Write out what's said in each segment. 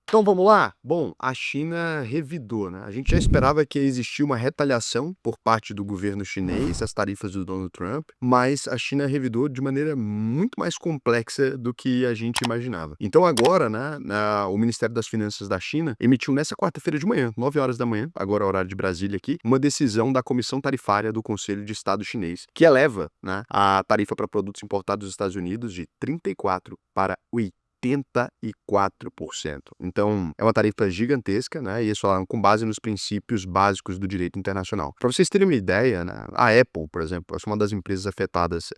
Então vamos lá? Bom, a China revidou, né? A gente já esperava que ia existir uma retaliação por parte do governo chinês às tarifas do Donald Trump, mas a China revidou de maneira muito mais complexa do que a gente imaginava. Então agora, né, o Ministério das Finanças da China emitiu nessa quarta-feira de manhã, 9 horas da manhã, agora é horário de Brasília aqui, uma decisão da Comissão Tarifária do Conselho de Estado chinês, que eleva, né, a tarifa para produtos importados dos Estados Unidos de 34% para 84%. Então, é uma tarifa gigantesca, né? E eles falaram com base nos princípios básicos do direito internacional. Para vocês terem uma ideia, né? A Apple, por exemplo, é uma das empresas afetadas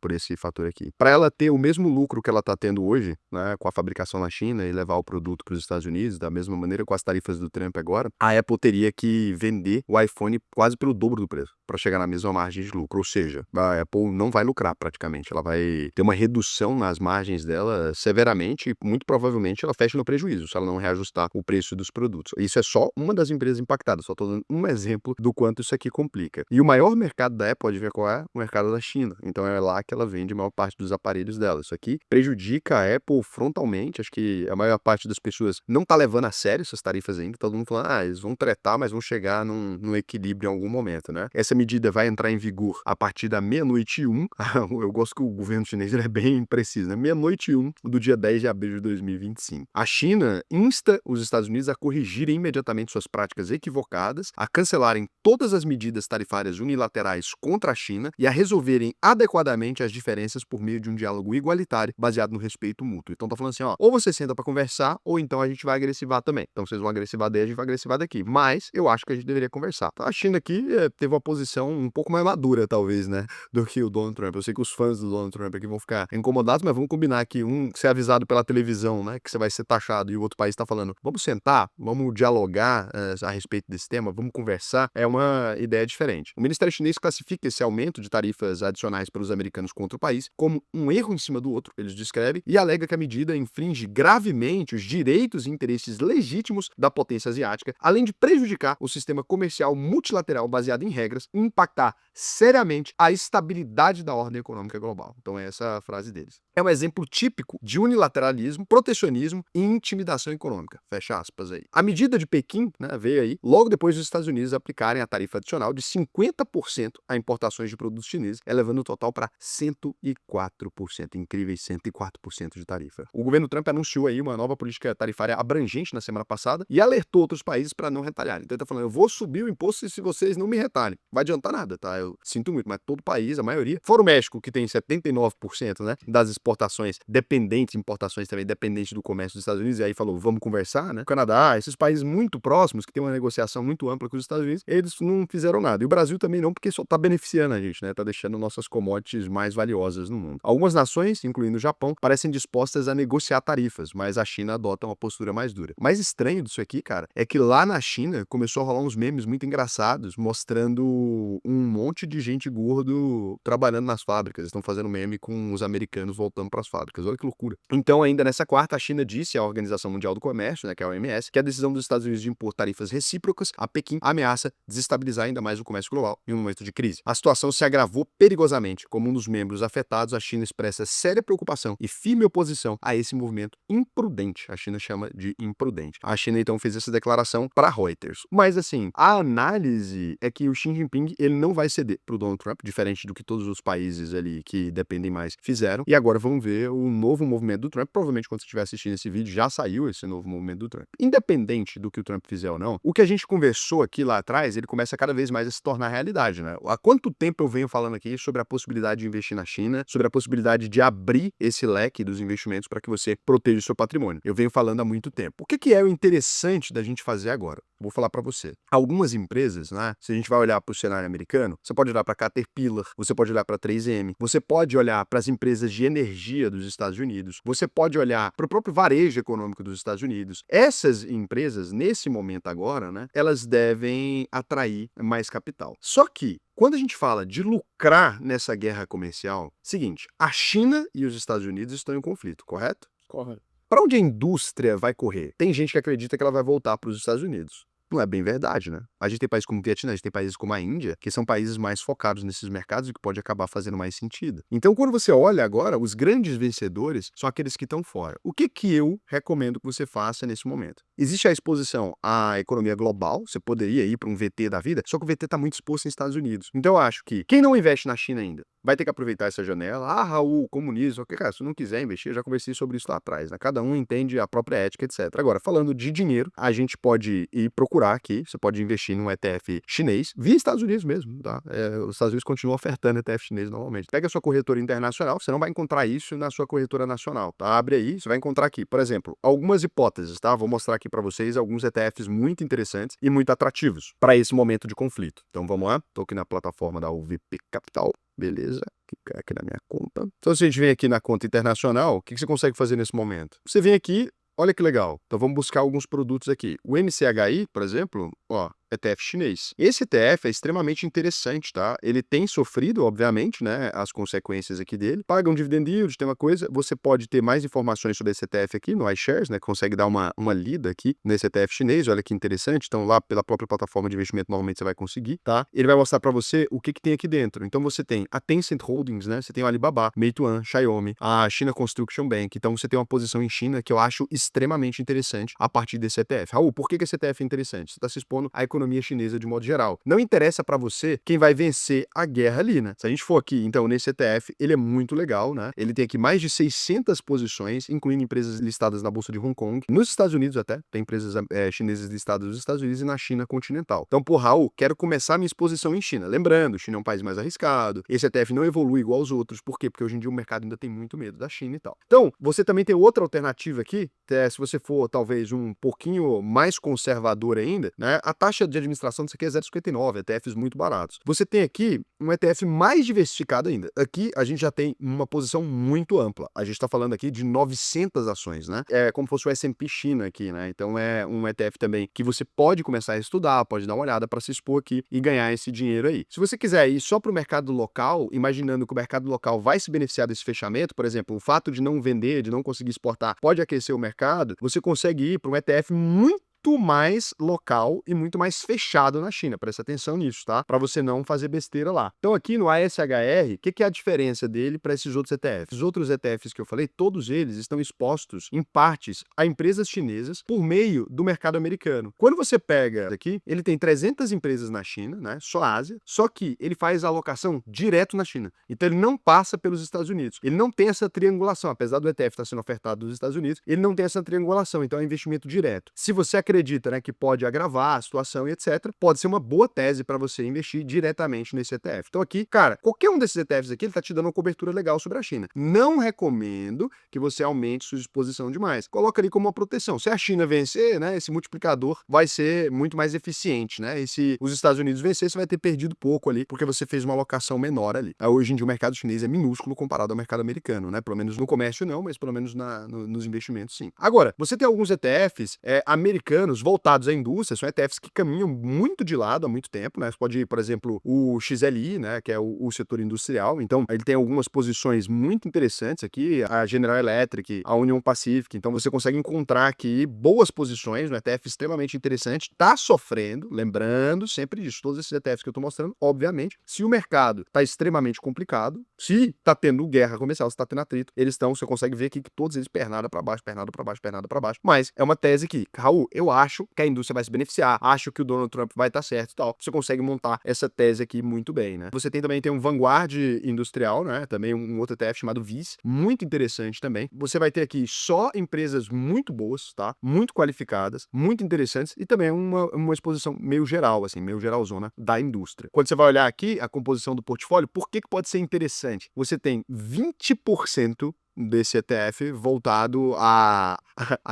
por esse fator aqui. Para ela ter o mesmo lucro que ela está tendo hoje, né, com a fabricação na China e levar o produto para os Estados Unidos, da mesma maneira com as tarifas do Trump agora, a Apple teria que vender o iPhone quase pelo dobro do preço para chegar na mesma margem de lucro. Ou seja, a Apple não vai lucrar praticamente. Ela vai ter uma redução nas margens dela severamente e muito provavelmente ela fecha no prejuízo se ela não reajustar o preço dos produtos. Isso é só uma das empresas impactadas, só estou dando um exemplo do quanto isso aqui complica. E o maior mercado da Apple, pode ver qual é? O mercado da China. Então é lá que ela vende a maior parte dos aparelhos dela. Isso aqui prejudica a Apple frontalmente. Acho que a maior parte das pessoas não tá levando a sério essas tarifas ainda. Todo mundo falando, eles vão tretar, mas vão chegar num equilíbrio em algum momento, né? Essa medida vai entrar em vigor a partir da meia-noite e 1. Eu gosto que o governo chinês é bem preciso, né? Meia-noite e 1 do dia 10 de abril de 2025. A China insta os Estados Unidos a corrigirem imediatamente suas práticas equivocadas, a cancelarem todas as medidas tarifárias unilaterais contra a China e a resolverem adequadamente as diferenças por meio de um diálogo igualitário baseado no respeito mútuo. Então tá falando assim, ou você senta para conversar, ou então a gente vai agressivar também. Então vocês vão agressivar daí, a gente vai agressivar daqui. Mas eu acho que a gente deveria conversar. Então, a China aqui teve uma posição um pouco mais madura, talvez, né, do que o Donald Trump. Eu sei que os fãs do Donald Trump aqui vão ficar incomodados, mas vamos combinar que um ser avisado pela televisão, né, que você vai ser taxado e o outro país está falando, vamos sentar, vamos dialogar a respeito desse tema, vamos conversar, é uma ideia diferente. O Ministério Chinês classifica esse aumento de tarifas adicionais pelos americanos contra o país como um erro em cima do outro, eles descrevem, e alega que a medida infringe gravemente os direitos e interesses legítimos da potência asiática, além de prejudicar o sistema comercial multilateral baseado em regras e impactar seriamente a estabilidade da ordem econômica global. Então é essa a frase deles. É um exemplo típico de unilateralismo, protecionismo e intimidação econômica. Fecha aspas aí. A medida de Pequim, né, veio aí logo depois dos Estados Unidos aplicarem a tarifa adicional de 50% a importações de produtos chineses, elevando o total para 104%. Incríveis 104% de tarifa. O governo Trump anunciou aí uma nova política tarifária abrangente na semana passada e alertou outros países para não retalharem. Então ele tá falando, eu vou subir o imposto se vocês não me retalhem. Vai adiantar nada, tá? Eu sinto muito, mas todo país, a maioria, fora o México, que tem 79%, né, das exportações dependentes, importações também dependentes do comércio dos Estados Unidos, e aí falou, vamos conversar, né? O Canadá, esses países muito próximos, que tem uma negociação muito ampla com os Estados Unidos, eles não fizeram nada. E o Brasil também não, porque só tá beneficiando a gente, né? Tá deixando nossas commodities mais valiosas no mundo. Algumas nações, incluindo o Japão, parecem dispostas a negociar tarifas, mas a China adota uma postura mais dura. O mais estranho disso aqui, cara, é que lá na China começou a rolar uns memes muito engraçados, mostrando um monte de gente gordo trabalhando nas fábricas. Eles estão fazendo meme com os americanos voltando para as fábricas. Olha que loucura. Então, ainda nessa quarta, a China disse à Organização Mundial do Comércio, né, que é a OMS, que a decisão dos Estados Unidos de impor tarifas recíprocas a Pequim ameaça desestabilizar ainda mais o comércio global em um momento de crise. A situação se agravou perigosamente. Como um dos membros afetados, a China expressa séria preocupação e firme oposição a esse movimento imprudente. A China chama de imprudente. A China, então, fez essa declaração para Reuters. Mas, assim, a análise é que o Xi Jinping, ele não vai ceder para o Donald Trump, diferente do que todos os países ali que dependem mais fizeram. E agora vamos ver o novo movimento do Trump. Provavelmente, quando você estiver assistindo esse vídeo, já saiu esse novo movimento do Trump. Independente do que o Trump fizer ou não, o que a gente conversou aqui lá atrás, ele começa cada vez mais a se tornar realidade, né? Há quanto tempo eu venho falando aqui sobre a possibilidade de investir na China, sobre a possibilidade de abrir esse leque dos investimentos para que você proteja o seu patrimônio? Eu venho falando há muito tempo. O que é o interessante da gente fazer agora? Vou falar para você. Algumas empresas, né? Se a gente vai olhar para o cenário americano, você pode olhar para Caterpillar, você pode olhar para 3M, você pode olhar para as empresas de energia dos Estados Unidos, você pode olhar para o próprio varejo econômico dos Estados Unidos. Essas empresas, nesse momento agora, né? Elas devem atrair mais capital. Só que quando a gente fala de lucrar nessa guerra comercial, seguinte, a China e os Estados Unidos estão em conflito, correto? Correto. Para onde a indústria vai correr? Tem gente que acredita que ela vai voltar para os Estados Unidos. Não é bem verdade, né? A gente tem países como o Vietnã, a gente tem países como a Índia, que são países mais focados nesses mercados e que pode acabar fazendo mais sentido. Então, quando você olha agora, os grandes vencedores são aqueles que estão fora. O que que eu recomendo que você faça nesse momento? Existe a exposição à economia global, você poderia ir para um VT da vida, só que o VT está muito exposto nos Estados Unidos. Então, eu acho que quem não investe na China ainda vai ter que aproveitar essa janela. Ah, Raul, comunismo, ok, cara, se não quiser investir, eu já conversei sobre isso lá atrás, né? Cada um entende a própria ética, etc. Agora, falando de dinheiro, a gente pode ir procurar aqui, você pode investir num ETF chinês, via Estados Unidos mesmo, tá? Os Estados Unidos continuam ofertando ETF chinês normalmente. Pega a sua corretora internacional, você não vai encontrar isso na sua corretora nacional, tá? Abre aí, você vai encontrar aqui, por exemplo, algumas hipóteses, tá? Vou mostrar aqui para vocês alguns ETFs muito interessantes e muito atrativos para esse momento de conflito. Então, vamos lá? Tô aqui na plataforma da UVP Capital. Beleza, clicar aqui na minha conta. Então, se a gente vem aqui na conta internacional, o que você consegue fazer nesse momento? Você vem aqui, olha que legal. Então, vamos buscar alguns produtos aqui. O MCHI, por exemplo, ó, ETF chinês. Esse ETF é extremamente interessante, tá? Ele tem sofrido, obviamente, né, as consequências aqui dele. Paga um dividend yield, tem uma coisa. Você pode ter mais informações sobre esse ETF aqui no iShares, né? Consegue dar uma lida aqui nesse ETF chinês. Olha que interessante. Então, lá pela própria plataforma de investimento, normalmente você vai conseguir, tá? Ele vai mostrar para você o que tem aqui dentro. Então, você tem a Tencent Holdings, né? Você tem o Alibaba, Meituan, Xiaomi, a China Construction Bank. Então, você tem uma posição em China que eu acho extremamente interessante a partir desse ETF. Raul, por que esse ETF é interessante? Você está se expondo à economia chinesa de modo geral. Não interessa para você quem vai vencer a guerra ali, né? Se a gente for aqui, então, nesse ETF, ele é muito legal, né? Ele tem aqui mais de 600 posições, incluindo empresas listadas na Bolsa de Hong Kong, nos Estados Unidos até, tem empresas chinesas listadas nos Estados Unidos e na China continental. Então, por Raul, quero começar minha exposição em China. Lembrando, China é um país mais arriscado, esse ETF não evolui igual aos outros, por quê? Porque hoje em dia o mercado ainda tem muito medo da China e tal. Então, você também tem outra alternativa aqui, se você for talvez um pouquinho mais conservador ainda, né? A taxa de administração disso aqui é 0,59, ETFs muito baratos. Você tem aqui um ETF mais diversificado ainda. Aqui a gente já tem uma posição muito ampla. A gente está falando aqui de 900 ações, né? É como se fosse o S&P China aqui, né? Então é um ETF também que você pode começar a estudar, pode dar uma olhada para se expor aqui e ganhar esse dinheiro aí. Se você quiser ir só para o mercado local, imaginando que o mercado local vai se beneficiar desse fechamento, por exemplo, o fato de não vender, de não conseguir exportar, pode aquecer o mercado, você consegue ir para um ETF muito mais local e muito mais fechado na China. Presta atenção nisso, tá? Para você não fazer besteira lá. Então aqui no ASHR, o que é a diferença dele para esses outros ETFs? Os outros ETFs que eu falei, todos eles estão expostos em partes a empresas chinesas por meio do mercado americano. Quando você pega aqui, ele tem 300 empresas na China, né? Só Ásia, só que ele faz a alocação direto na China. Então ele não passa pelos Estados Unidos. Ele não tem essa triangulação, apesar do ETF estar sendo ofertado dos Estados Unidos, ele não tem essa triangulação, então é investimento direto. Se você acredita, né, que pode agravar a situação e etc, pode ser uma boa tese para você investir diretamente nesse ETF. Então aqui, cara, qualquer um desses ETFs aqui, ele tá te dando uma cobertura legal sobre a China. Não recomendo que você aumente sua exposição demais. Coloca ali como uma proteção. Se a China vencer, né, esse multiplicador vai ser muito mais eficiente, né? E se os Estados Unidos vencer, você vai ter perdido pouco ali, porque você fez uma alocação menor ali. Hoje em dia o mercado chinês é minúsculo comparado ao mercado americano, né? Pelo menos no comércio não, mas pelo menos nos investimentos sim. Agora, você tem alguns ETFs americanos voltados à indústria, são ETFs que caminham muito de lado há muito tempo, né? Você pode ir, por exemplo, o XLI, né, que é o setor industrial. Então, ele tem algumas posições muito interessantes aqui, a General Electric, a Union Pacific. Então, você consegue encontrar aqui boas posições, um ETF extremamente interessante, tá sofrendo, lembrando sempre disso, todos esses ETFs que eu tô mostrando, obviamente, se o mercado tá extremamente complicado, se tá tendo guerra comercial, se tá tendo atrito, você consegue ver aqui que todos eles pernada para baixo, pernada para baixo, pernada para baixo. Mas é uma tese que, Raul, eu acho que a indústria vai se beneficiar, acho que o Donald Trump vai estar certo e tal. Você consegue montar essa tese aqui muito bem, né? Você também tem um Vanguard Industrial, né? Também um outro ETF chamado VIS, muito interessante também. Você vai ter aqui só empresas muito boas, tá? Muito qualificadas, muito interessantes e também uma exposição meio geral, assim, meio geralzona da indústria. Quando você vai olhar aqui a composição do portfólio, por que pode ser interessante? Você tem 20% desse ETF voltado à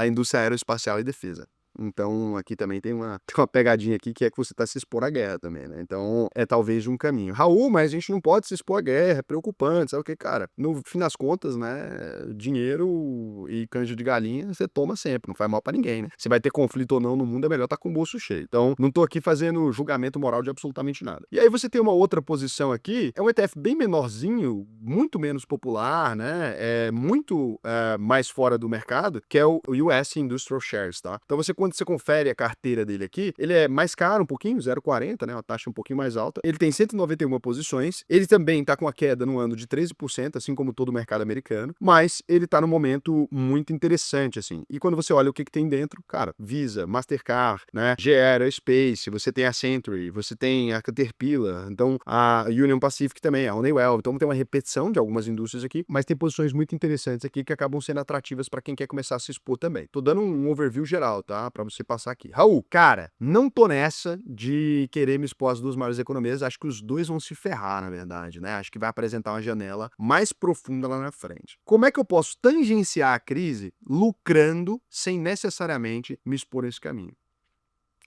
indústria aeroespacial e defesa. Então, aqui também tem uma pegadinha aqui que é que você está se expor à guerra também, né? Então, é talvez um caminho. Raul, mas a gente não pode se expor à guerra, é preocupante, sabe o que, cara? No fim das contas, né, dinheiro e canja de galinha você toma sempre, não faz mal pra ninguém, né? Se vai ter conflito ou não no mundo, é melhor estar com o bolso cheio. Então, não tô aqui fazendo julgamento moral de absolutamente nada. E aí você tem uma outra posição aqui, é um ETF bem menorzinho, muito menos popular, né? É muito mais fora do mercado, que é o US Industrial Shares, tá? Então, você quando você confere a carteira dele aqui, ele é mais caro um pouquinho, 0,40, né, uma taxa um pouquinho mais alta. Ele tem 191 posições, ele também está com a queda no ano de 13%, assim como todo o mercado americano, mas ele está num momento muito interessante, assim. E quando você olha o que tem dentro, cara, Visa, Mastercard, né, GE Aerospace, você tem a Century, você tem a Caterpillar, então a Union Pacific também, a Honeywell, então tem uma repetição de algumas indústrias aqui, mas tem posições muito interessantes aqui que acabam sendo atrativas para quem quer começar a se expor também. Tô dando um overview geral, tá? Para você passar aqui. Raul, cara, não tô nessa de querer me expor às duas maiores economias, acho que os dois vão se ferrar, na verdade, né? Acho que vai apresentar uma janela mais profunda lá na frente. Como é que eu posso tangenciar a crise lucrando sem necessariamente me expor a esse caminho?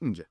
Índia.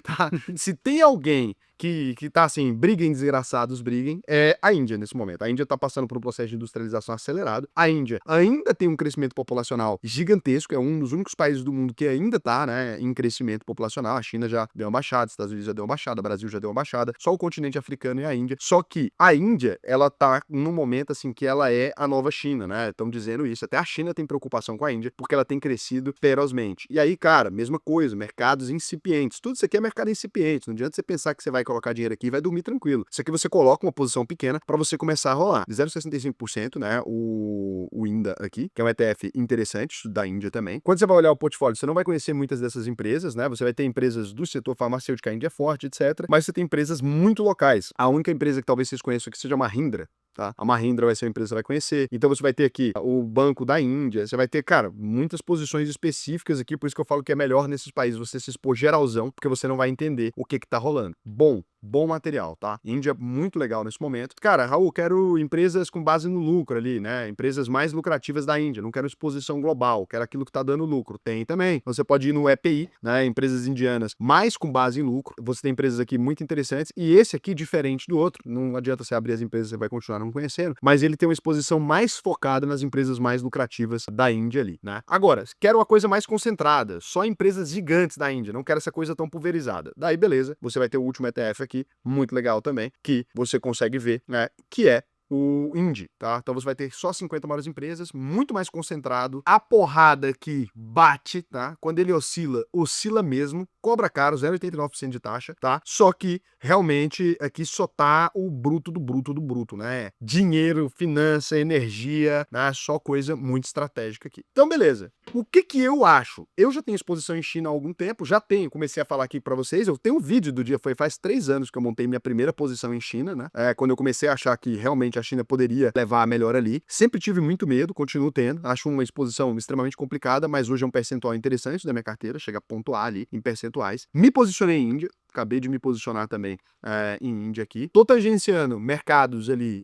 Tá? Se tem alguém que tá assim, briguem desgraçados, briguem, é a Índia nesse momento. A Índia tá passando por um processo de industrialização acelerado. A Índia ainda tem um crescimento populacional gigantesco, é um dos únicos países do mundo que ainda tá, né, em crescimento populacional. A China já deu uma baixada, os Estados Unidos já deu uma baixada, o Brasil já deu uma baixada, só o continente africano e a Índia. Só que a Índia, ela tá num momento assim que ela é a nova China, né? Estão dizendo isso. Até a China tem preocupação com a Índia, porque ela tem crescido ferozmente. E aí, cara, mesma coisa, mercados incipientes. Tudo isso aqui é mercado incipiente. Não adianta você pensar que você vai colocar dinheiro aqui e vai dormir tranquilo. Isso aqui você coloca uma posição pequena para você começar a rolar. 0,65%, né? O INDA aqui, que é um ETF interessante, da Índia também. Quando você vai olhar o portfólio, você não vai conhecer muitas dessas empresas, né? Você vai ter empresas do setor farmacêutico, a Índia é forte, etc. Mas você tem empresas muito locais. A única empresa que talvez vocês conheçam aqui seja a Mahindra. Tá? A Mahindra vai ser uma empresa que você vai conhecer. Então você vai ter aqui o Banco da Índia, você vai ter, cara, muitas posições específicas aqui, por isso que eu falo que é melhor nesses países você se expor geralzão, porque você não vai entender o que tá rolando. Bom material, tá? Índia muito legal nesse momento. Cara, Raul, quero empresas com base no lucro ali, né? Empresas mais lucrativas da Índia, não quero exposição global, quero aquilo que tá dando lucro. Tem também. Você pode ir no EPI, né? Empresas indianas mais com base em lucro. Você tem empresas aqui muito interessantes e esse aqui diferente do outro. Não adianta você abrir as empresas, você vai continuar não conhecendo, mas ele tem uma exposição mais focada nas empresas mais lucrativas da Índia ali, né? Agora, quero uma coisa mais concentrada, só empresas gigantes da Índia, não quero essa coisa tão pulverizada. Daí, beleza, você vai ter o último ETF aqui, muito legal também, que você consegue ver, né? Que é o Indy, tá? Então você vai ter só 50 maiores empresas, muito mais concentrado. A porrada que bate, tá? Quando ele oscila, oscila mesmo, cobra caro, 0,89% de taxa, tá? Só que realmente aqui só tá o bruto do bruto do bruto, né? Dinheiro, finança, energia, né? Só coisa muito estratégica aqui. Então, beleza. O que eu acho? Eu já tenho exposição em China há algum tempo, já tenho, comecei a falar aqui pra vocês, eu tenho um vídeo do dia, faz 3 anos que eu montei minha primeira posição em China, né? Quando eu comecei a achar que realmente a China poderia levar a melhor ali. Sempre tive muito medo, continuo tendo. Acho uma exposição extremamente complicada, mas hoje é um percentual interessante da minha carteira, chega a pontuar ali em percentuais. Me posicionei em Índia. Acabei de me posicionar também em Índia aqui. Tô tangenciando mercados ali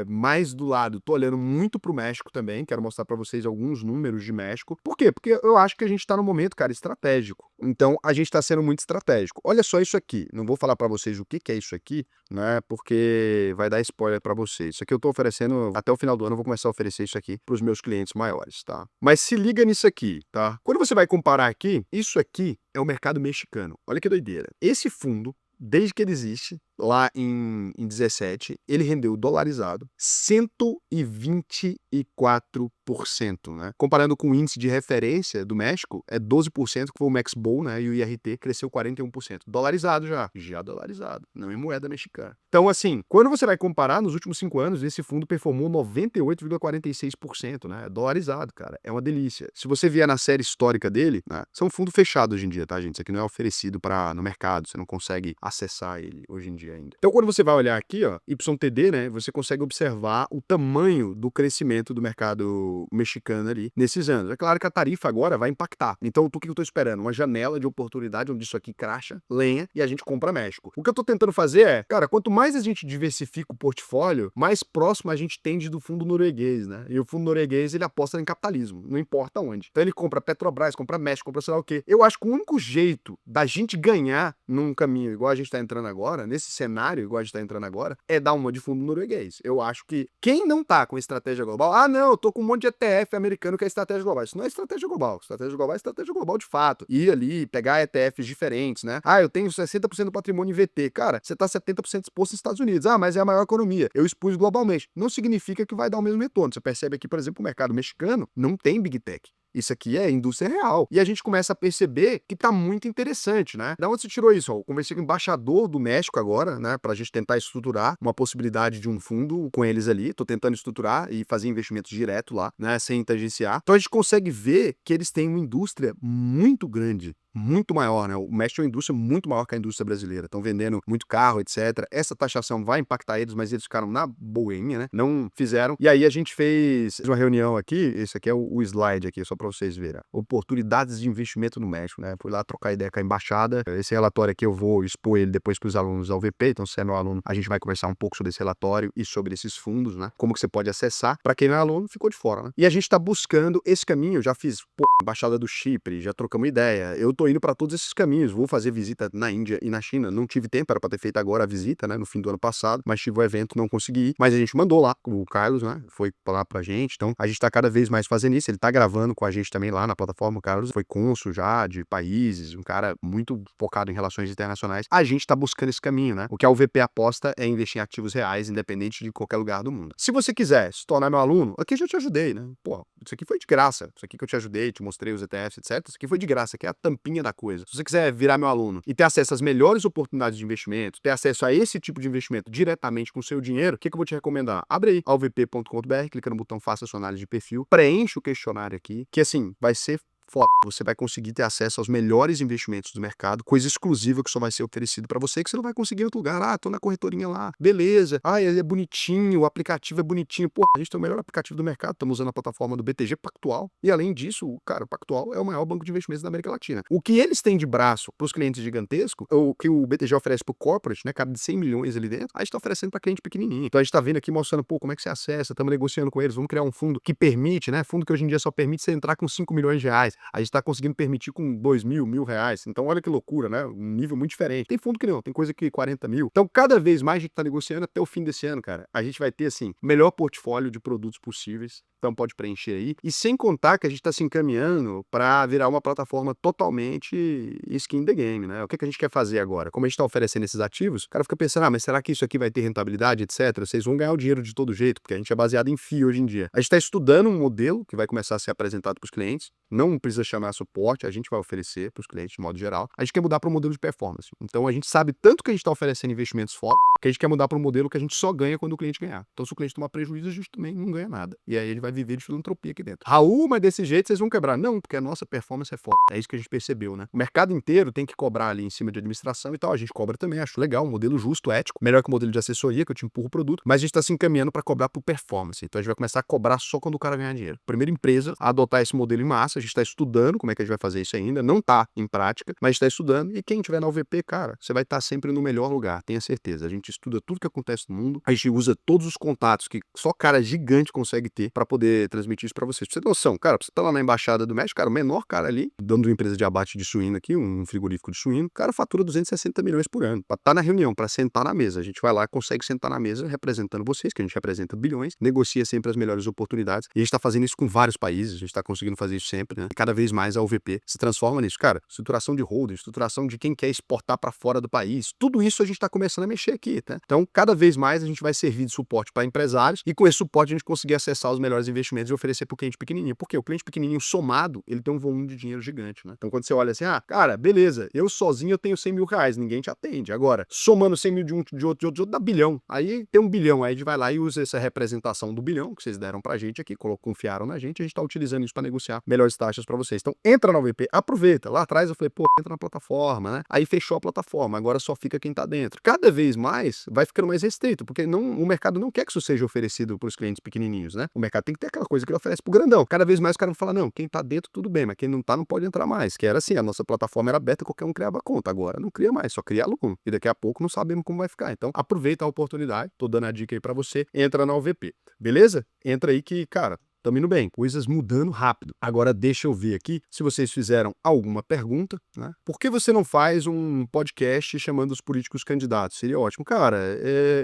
mais do lado. Tô olhando muito pro México também. Quero mostrar para vocês alguns números de México. Por quê? Porque eu acho que a gente tá no momento, cara, estratégico. Então, a gente tá sendo muito estratégico. Olha só isso aqui. Não vou falar para vocês o que é isso aqui, né? Porque vai dar spoiler para vocês. Isso aqui eu tô oferecendo, até o final do ano eu vou começar a oferecer isso aqui pros meus clientes maiores, tá? Mas se liga nisso aqui, tá? Quando você vai comparar aqui, isso aqui é o mercado mexicano. Olha que doideira. Esse fundo, desde que ele existe, lá em 17, ele rendeu dolarizado 124%, né? Comparando com o índice de referência do México, é 12%, que foi o Maxbow, né? E o IRT cresceu 41%. Dolarizado já dolarizado, não em moeda mexicana. Então, assim, quando você vai comparar, nos últimos 5 anos, esse fundo performou 98,46%, né? É dolarizado, cara. É uma delícia. Se você vier na série histórica dele, né? Isso é um fundo fechado hoje em dia, tá, gente? Isso aqui não é oferecido no mercado, você não consegue acessar ele hoje em dia ainda. Então, quando você vai olhar aqui, ó, YTD, né, você consegue observar o tamanho do crescimento do mercado mexicano ali nesses anos. É claro que a tarifa agora vai impactar. Então, o que eu tô esperando? Uma janela de oportunidade onde isso aqui cracha, lenha e a gente compra México. O que eu tô tentando fazer é, cara, quanto mais a gente diversifica o portfólio, mais próximo a gente tende do fundo norueguês, né? E o fundo norueguês, ele aposta em capitalismo, não importa onde. Então, ele compra Petrobras, compra México, compra sei lá o quê. Eu acho que o único jeito da gente ganhar num caminho igual a gente tá entrando agora, nesse cenário igual a gente tá entrando agora, é dar uma de fundo norueguês. Eu acho que quem não tá com estratégia global, não, eu tô com um monte de ETF americano que é estratégia global. Isso não é estratégia global. Estratégia global é estratégia global de fato. Ir ali, pegar ETFs diferentes, né? Eu tenho 60% do patrimônio em VT. Cara, você tá 70% exposto nos Estados Unidos. Mas é a maior economia. Eu expus globalmente. Não significa que vai dar o mesmo retorno. Você percebe aqui, por exemplo, o mercado mexicano não tem Big Tech. Isso aqui é indústria real. E a gente começa a perceber que tá muito interessante, né? Da onde você tirou isso? Ó, eu conversei com o embaixador do México agora, né? Pra gente tentar estruturar uma possibilidade de um fundo com eles ali. Tô tentando estruturar e fazer investimentos direto lá, né? Sem tangenciar. Então a gente consegue ver que eles têm uma indústria muito grande. Muito maior, né? O México é uma indústria muito maior que a indústria brasileira. Estão vendendo muito carro, etc. Essa taxação vai impactar eles, mas eles ficaram na boinha, né? Não fizeram. E aí a gente fez uma reunião aqui. Esse aqui é o slide aqui, só para vocês verem. Oportunidades de investimento no México, né? Fui lá trocar ideia com a embaixada. Esse relatório aqui eu vou expor ele depois para os alunos da UVP. Então, se é meu aluno, a gente vai conversar um pouco sobre esse relatório e sobre esses fundos, né? Como que você pode acessar. Para quem não é aluno, ficou de fora, né? E a gente está buscando esse caminho. Eu já fiz, embaixada do Chipre, já trocamos ideia. Eu tô indo para todos esses caminhos. Vou fazer visita na Índia e na China. Não tive tempo, era para ter feito agora a visita, né? No fim do ano passado, mas tive o evento, não consegui ir. Mas a gente mandou lá, o Carlos, né? Foi lá pra gente. Então, a gente tá cada vez mais fazendo isso. Ele tá gravando com a gente também lá na plataforma. O Carlos foi cônsul já de países, um cara muito focado em relações internacionais. A gente tá buscando esse caminho, né? O que a UVP aposta é investir em ativos reais, independente de qualquer lugar do mundo. Se você quiser se tornar meu aluno, aqui eu já te ajudei, né? Pô, isso aqui foi de graça. Isso aqui que eu te ajudei, te mostrei os ETFs, etc. Isso aqui foi de graça, aqui é a tampinha da coisa. Se você quiser virar meu aluno e ter acesso às melhores oportunidades de investimento, ter acesso a esse tipo de investimento diretamente com o seu dinheiro, o que eu vou te recomendar? Abre aí alvp.com.br, clica no botão faça sua análise de perfil, preenche o questionário aqui, que assim, vai ser foda. Você vai conseguir ter acesso aos melhores investimentos do mercado, coisa exclusiva que só vai ser oferecido para você, que você não vai conseguir em outro lugar. Ah, tô na corretorinha lá, beleza. Ah, ele é bonitinho, o aplicativo é bonitinho. Pô, a gente tem o melhor aplicativo do mercado, estamos usando a plataforma do BTG Pactual. E além disso, cara, o Pactual é o maior banco de investimentos da América Latina. O que eles têm de braço para os clientes gigantescos, o que o BTG oferece pro corporate, né, cara, de 100 milhões ali dentro, a gente tá oferecendo para cliente pequenininho. Então a gente tá vendo aqui mostrando, pô, como é que você acessa, estamos negociando com eles, vamos criar um fundo que permite, né, fundo que hoje em dia só permite você entrar com 5 milhões de reais. A gente tá conseguindo permitir com 2 mil, R$ 1.000. Então, olha que loucura, né? Um nível muito diferente. Tem fundo que não, tem coisa que 40 mil. Então, cada vez mais a gente tá negociando até o fim desse ano, cara. A gente vai ter, assim, o melhor portfólio de produtos possíveis. Então, pode preencher aí. E sem contar que a gente tá se encaminhando para virar uma plataforma totalmente skin in the game, né? O que a gente quer fazer agora? Como a gente tá oferecendo esses ativos, o cara fica pensando, ah, mas será que isso aqui vai ter rentabilidade, etc? Vocês vão ganhar o dinheiro de todo jeito, porque a gente é baseado em FII hoje em dia. A gente tá estudando um modelo que vai começar a ser apresentado para os clientes. Não precisa chamar suporte, a gente vai oferecer para os clientes de modo geral. A gente quer mudar para um modelo de performance. Então a gente sabe tanto que a gente está oferecendo investimentos foda, que a gente quer mudar para um modelo que a gente só ganha quando o cliente ganhar. Então se o cliente tomar prejuízo, a gente também não ganha nada. E aí ele vai viver de filantropia aqui dentro. Raul, mas desse jeito vocês vão quebrar. Não, porque a nossa performance é foda. É isso que a gente percebeu, né? O mercado inteiro tem que cobrar ali em cima de administração e tal. A gente cobra também, acho legal, um modelo justo, ético. Melhor que o modelo de assessoria, que eu te empurro o produto. Mas a gente está se encaminhando para cobrar por performance. Então a gente vai começar a cobrar só quando o cara ganhar dinheiro. Primeira empresa a adotar esse modelo em massa. A gente está estudando como é que a gente vai fazer isso ainda. Não tá em prática, mas está estudando. E quem tiver na UVP, cara, você vai estar sempre no melhor lugar, tenha certeza. A gente estuda tudo que acontece no mundo. A gente usa todos os contatos que só cara gigante consegue ter para poder transmitir isso para vocês. Pra você ter noção, cara, você tá lá na Embaixada do México, cara, o menor cara ali, dono de uma empresa de abate de suíno aqui, um frigorífico de suíno, o cara fatura 260 milhões por ano. Pra estar na reunião, para sentar na mesa. A gente vai lá, consegue sentar na mesa representando vocês, que a gente representa bilhões, negocia sempre as melhores oportunidades. E a gente tá fazendo isso com vários países, a gente tá conseguindo fazer isso sempre, né? E cada vez mais a UVP se transforma nisso. Cara, estruturação de holding, estruturação de quem quer exportar para fora do país, tudo isso a gente tá começando a mexer aqui, tá? Então, cada vez mais a gente vai servir de suporte para empresários e com esse suporte a gente conseguir acessar os melhores investimentos e oferecer pro cliente pequenininho. Porque o cliente pequenininho somado, ele tem um volume de dinheiro gigante, né? Então, quando você olha assim, ah, cara, beleza, eu sozinho eu tenho 100 mil reais, ninguém te atende. Agora, somando 100 mil de outro, dá bilhão. Aí tem 1 bilhão, aí a gente vai lá e usa essa representação do bilhão que vocês deram pra gente aqui, confiaram na gente, a gente tá utilizando isso para negociar melhores taxas para vocês. Então, entra na UVP, aproveita. Lá atrás eu falei, pô, entra na plataforma, né? Aí fechou a plataforma, agora só fica quem tá dentro. Cada vez mais vai ficando mais restrito, porque o mercado não quer que isso seja oferecido para os clientes pequenininhos, né? O mercado tem que ter aquela coisa que ele oferece pro grandão. Cada vez mais o cara fala, não, quem tá dentro tudo bem, mas quem não tá não pode entrar mais. Que era assim, a nossa plataforma era aberta, qualquer um criava conta. Agora não cria mais, só cria aluno. E daqui a pouco não sabemos como vai ficar. Então aproveita a oportunidade, tô dando a dica aí para você, entra na UVP. Beleza? Entra aí que, cara, tamo indo bem, coisas mudando rápido. Agora deixa eu ver aqui se vocês fizeram alguma pergunta, né? Por que você não faz um podcast chamando os políticos candidatos? Seria ótimo. Cara,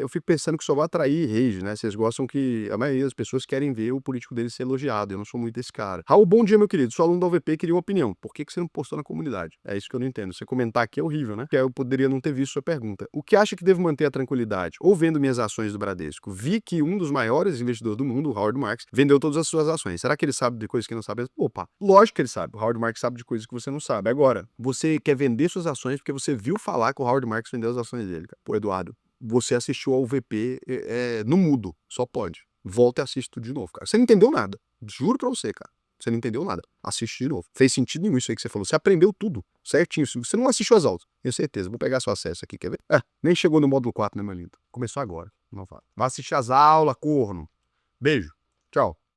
eu fico pensando que só vai atrair rage, né? Vocês gostam que a maioria das pessoas querem ver o político deles ser elogiado. Eu não sou muito desse cara. Raul, bom dia, meu querido. Sou aluno da UVP, queria uma opinião. Por que você não postou na comunidade? É isso que eu não entendo. Você comentar aqui é horrível, né? Porque eu poderia não ter visto sua pergunta. O que acha que devo manter a tranquilidade? Ou vendo minhas ações do Bradesco? Vi que um dos maiores investidores do mundo, o Howard Marks, vendeu todas as as suas ações. Será que ele sabe de coisas que não sabe? Opa, lógico que ele sabe. O Howard Marks sabe de coisas que você não sabe. Agora, você quer vender suas ações porque você viu falar que o Howard Marks vendeu as ações dele, cara. Pô, Eduardo, você assistiu ao VP no mudo. Só pode. Volta e assiste tudo de novo, cara. Você não entendeu nada. Juro pra você, cara. Você não entendeu nada. Assiste de novo. Fez sentido nenhum isso aí que você falou. Você aprendeu tudo certinho. Você não assistiu as aulas. Tenho certeza. Vou pegar seu acesso aqui, quer ver? Nem chegou no módulo 4, né, meu lindo? Começou agora. Não vai. Vai assistir as aulas, corno. Beijo. Tchau.